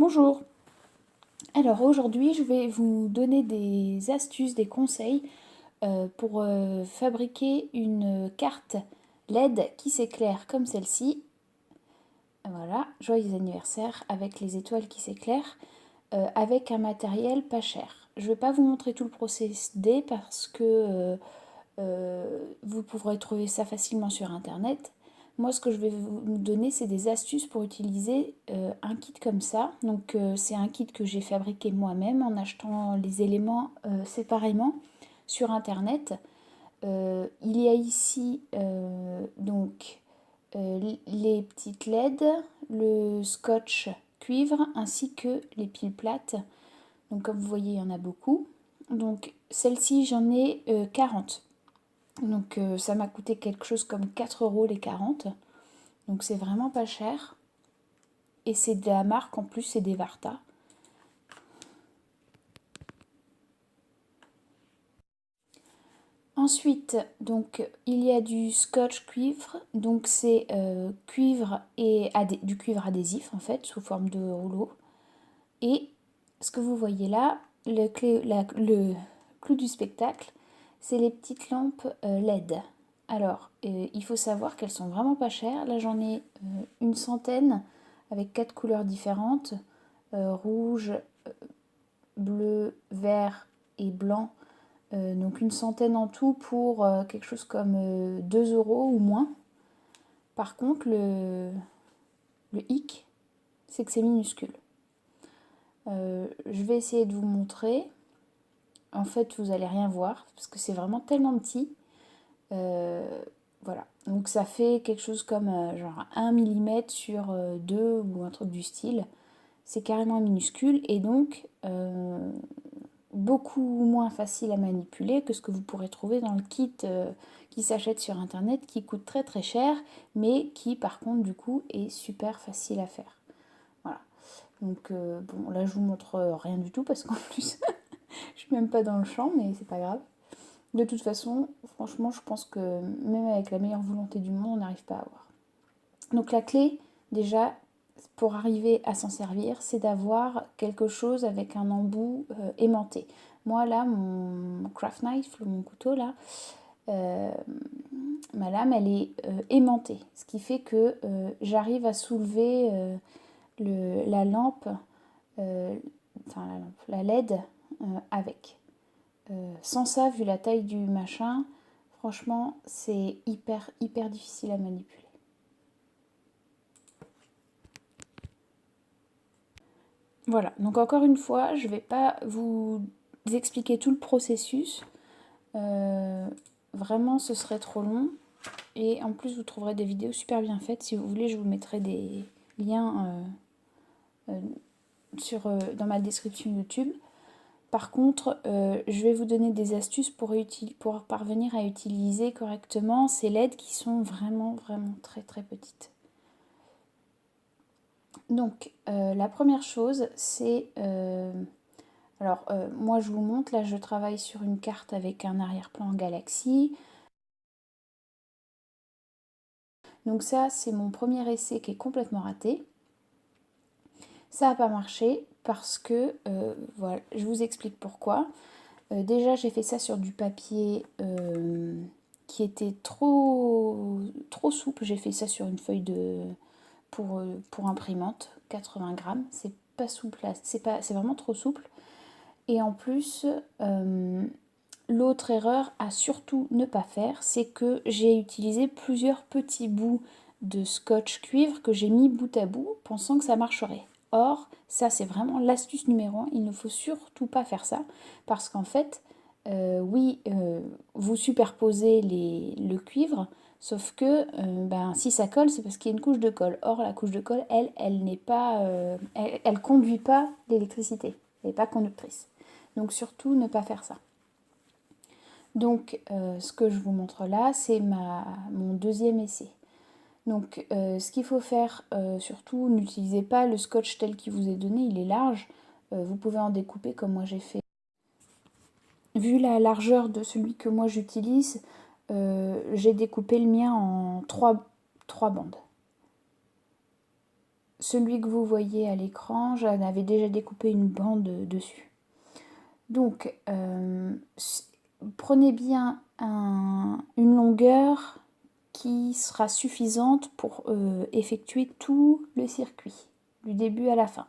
Bonjour. Alors aujourd'hui, je vais vous donner des astuces, des conseils pour fabriquer une carte LED qui s'éclaire comme celle-ci. Voilà, joyeux anniversaire avec les étoiles qui s'éclairent, avec un matériel pas cher. Je ne vais pas vous montrer tout le procédé parce que vous pourrez trouver ça facilement sur internet. Moi, ce que je vais vous donner, c'est des astuces pour utiliser un kit comme ça. Donc, c'est un kit que j'ai fabriqué moi-même en achetant les éléments séparément sur internet. Il y a ici donc les petites LED, le scotch cuivre ainsi que les piles plates. Donc, comme vous voyez, il y en a beaucoup. Donc, celle-ci, j'en ai 40. Donc ça m'a coûté quelque chose comme 4 € les 40. Donc c'est vraiment pas cher. Et c'est de la marque en plus, c'est des Varta. Ensuite, donc il y a du scotch cuivre. Donc c'est cuivre et du cuivre adhésif en fait, sous forme de rouleau. Et ce que vous voyez là, le clou du spectacle, c'est les petites lampes LED. Alors, il faut savoir qu'elles sont vraiment pas chères. Là, j'en ai une centaine avec 4 couleurs différentes. Rouge, bleu, vert et blanc. Donc une centaine en tout pour quelque chose comme 2 € ou moins. Par contre, le hic, c'est que c'est minuscule. Je vais essayer de vous montrer. En fait, vous allez rien voir parce que c'est vraiment tellement petit. Voilà. Donc ça fait quelque chose comme genre 1 mm sur 2 ou un truc du style. C'est carrément minuscule et donc beaucoup moins facile à manipuler que ce que vous pourrez trouver dans le kit qui s'achète sur internet, qui coûte très très cher, mais qui par contre du coup est super facile à faire. Voilà. Donc bon, là je vous montre rien du tout parce qu'en plus je suis même pas dans le champ, mais c'est pas grave. De toute façon, franchement, je pense que même avec la meilleure volonté du monde, on n'arrive pas à avoir. Donc la clé, déjà, pour arriver à s'en servir, c'est d'avoir quelque chose avec un embout aimanté. Moi là, mon craft knife, mon couteau là, ma lame, elle est aimantée. Ce qui fait que j'arrive à soulever la lampe, enfin la LED avec. Sans ça, vu la taille du machin, franchement, c'est hyper difficile à manipuler. Voilà, donc encore une fois, je ne vais pas vous expliquer tout le processus. Vraiment, ce serait trop long. Et en plus, vous trouverez des vidéos super bien faites. Si vous voulez, je vous mettrai des liens dans ma description YouTube. Par contre, je vais vous donner des astuces pour parvenir à utiliser correctement ces LED qui sont vraiment très petites. Donc, la première chose, c'est... moi je vous montre, là je travaille sur une carte avec un arrière-plan en galaxie. Donc ça, c'est mon premier essai qui est complètement raté. Ça n'a pas marché parce que, voilà, je vous explique pourquoi. Déjà, j'ai fait ça sur du papier qui était trop souple. J'ai fait ça sur une feuille pour imprimante, 80 grammes. C'est pas souple, c'est vraiment trop souple. Et en plus, l'autre erreur à surtout ne pas faire, c'est que j'ai utilisé plusieurs petits bouts de scotch cuivre que j'ai mis bout à bout, pensant que ça marcherait. Or, ça c'est vraiment l'astuce numéro 1, il ne faut surtout pas faire ça, parce qu'en fait, oui, vous superposez le cuivre, sauf que si ça colle, c'est parce qu'il y a une couche de colle. Or, la couche de colle, elle n'est pas, elle conduit pas l'électricité, elle n'est pas conductrice. Donc surtout ne pas faire ça. Donc ce que je vous montre là, c'est mon deuxième essai. Donc ce qu'il faut faire, surtout n'utilisez pas le scotch tel qu'il vous est donné, il est large. Vous pouvez en découper comme moi j'ai fait. Vu la largeur de celui que moi j'utilise, j'ai découpé le mien en trois bandes. celui que vous voyez à l'écran, j'en avais déjà découpé une bande dessus. Donc, prenez bien une longueur qui sera suffisante pour effectuer tout le circuit, du début à la fin.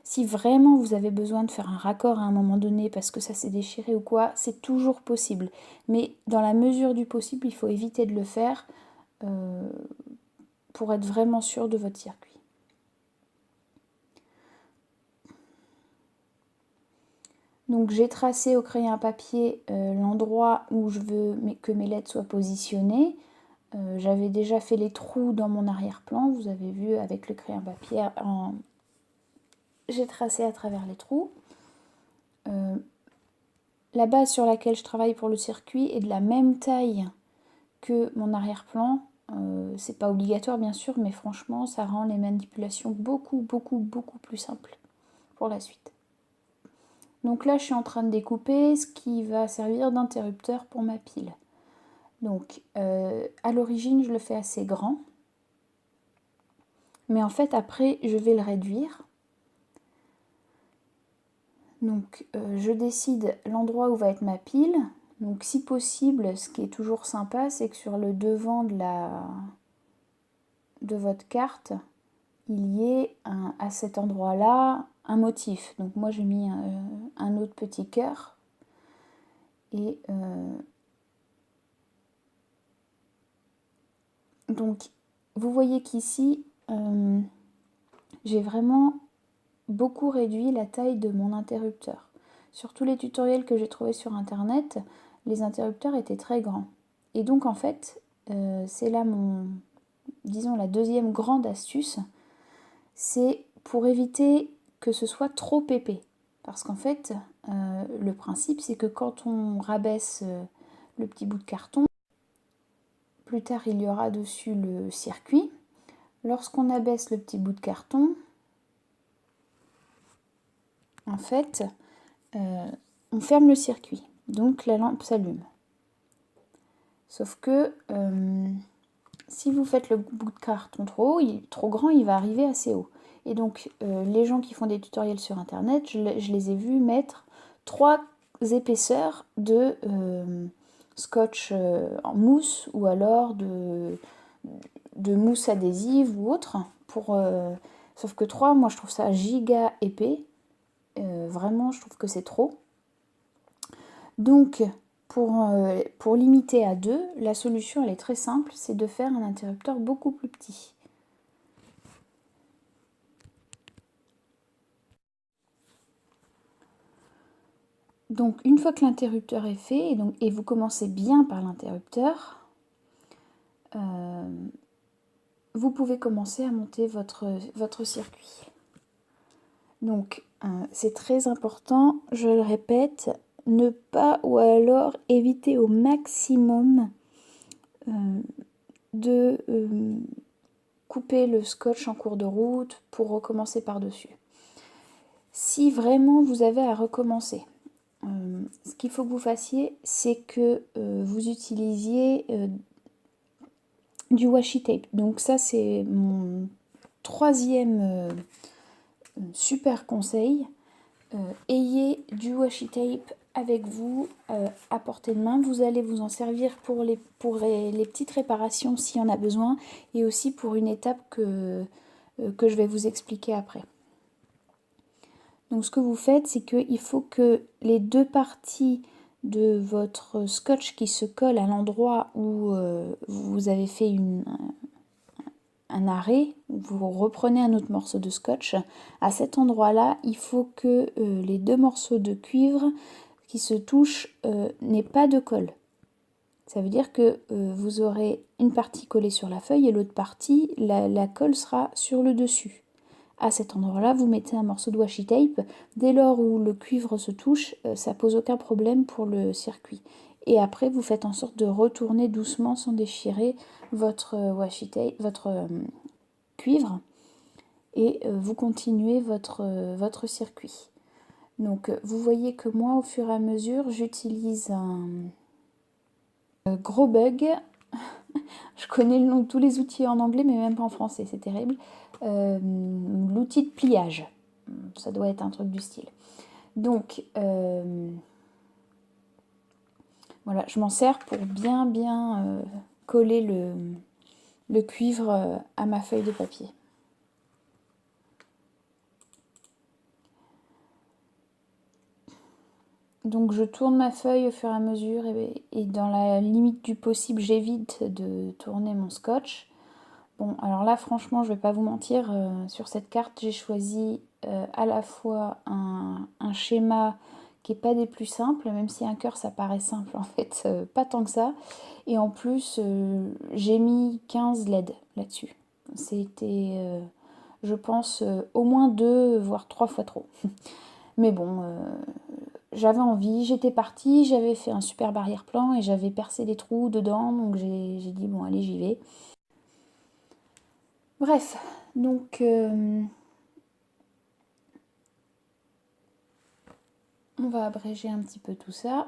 Si vraiment vous avez besoin de faire un raccord à un moment donné parce que ça s'est déchiré ou quoi, c'est toujours possible. Mais dans la mesure du possible, il faut éviter de le faire pour être vraiment sûr de votre circuit. Donc j'ai tracé au crayon à papier l'endroit où je veux que mes lettres soient positionnées. J'avais déjà fait les trous dans mon arrière-plan, vous avez vu avec le crayon à papier, j'ai tracé à travers les trous. La base sur laquelle je travaille pour le circuit est de la même taille que mon arrière-plan. C'est pas obligatoire bien sûr, mais franchement ça rend les manipulations beaucoup plus simples pour la suite. Donc là je suis en train de découper ce qui va servir d'interrupteur pour ma pile. Donc à l'origine je le fais assez grand, mais en fait après je vais le réduire. Donc je décide l'endroit où va être ma pile. Donc si possible, ce qui est toujours sympa, c'est que sur le devant de votre carte, il y ait à cet endroit-là un motif. Donc moi j'ai mis un autre petit cœur. Et donc vous voyez qu'ici, j'ai vraiment beaucoup réduit la taille de mon interrupteur. Sur tous les tutoriels que j'ai trouvés sur internet, les interrupteurs étaient très grands. Et donc en fait, c'est là disons la deuxième grande astuce, c'est pour éviter que ce soit trop épais. Parce qu'en fait, le principe c'est que quand on rabaisse le petit bout de carton, plus tard il y aura dessus le circuit. Lorsqu'on abaisse le petit bout de carton, en fait, on ferme le circuit, donc la lampe s'allume. Sauf que si vous faites le bout de carton trop haut, trop grand, il va arriver assez haut. Et donc les gens qui font des tutoriels sur internet, je les ai vus mettre 3 épaisseurs de scotch en mousse ou alors de mousse adhésive ou autre. Sauf que 3, moi je trouve ça giga épais. Vraiment, je trouve que c'est trop. Donc, pour limiter à 2, la solution elle est très simple, c'est de faire un interrupteur beaucoup plus petit. Donc une fois que l'interrupteur est fait, et vous commencez bien par l'interrupteur, vous pouvez commencer à monter votre circuit. Donc c'est très important, je le répète, ne pas ou alors éviter au maximum de couper le scotch en cours de route pour recommencer par-dessus. Si vraiment vous avez à recommencer, ce qu'il faut que vous fassiez, c'est que vous utilisiez du washi tape. Donc ça, c'est mon troisième super conseil. Ayez du washi tape avec vous à portée de main. Vous allez vous en servir pour les petites réparations s'il y en a besoin, et aussi pour une étape que je vais vous expliquer après. Donc ce que vous faites, c'est qu'il faut que les deux parties de votre scotch qui se colle à l'endroit où vous avez fait un arrêt, vous reprenez un autre morceau de scotch, à cet endroit-là, il faut que les deux morceaux de cuivre qui se touchent n'aient pas de colle. Ça veut dire que vous aurez une partie collée sur la feuille et l'autre partie, la colle sera sur le dessus. À cet endroit-là, vous mettez un morceau de washi tape. Dès lors où le cuivre se touche, ça pose aucun problème pour le circuit. Et après, vous faites en sorte de retourner doucement sans déchirer votre washi tape, votre cuivre, et vous continuez votre circuit. Donc, vous voyez que moi, au fur et à mesure, j'utilise un gros bug. Je connais le nom de tous les outils en anglais, mais même pas en français, c'est terrible. l'outil de pliage. Ça doit être un truc du style. Donc, voilà, je m'en sers pour bien coller le cuivre à ma feuille de papier. Donc je tourne ma feuille au fur et à mesure et dans la limite du possible, j'évite de tourner mon scotch. Bon, alors là, franchement, je vais pas vous mentir, sur cette carte, j'ai choisi à la fois un schéma qui n'est pas des plus simples, même si un cœur, ça paraît simple, en fait, pas tant que ça. Et en plus, j'ai mis 15 LED là-dessus. C'était, je pense, au moins 2, voire 3 fois trop. Mais bon, j'avais envie, j'étais partie, j'avais fait un super arrière-plan et j'avais percé des trous dedans, donc j'ai dit, bon, allez, j'y vais. Bref, donc on va abréger un petit peu tout ça.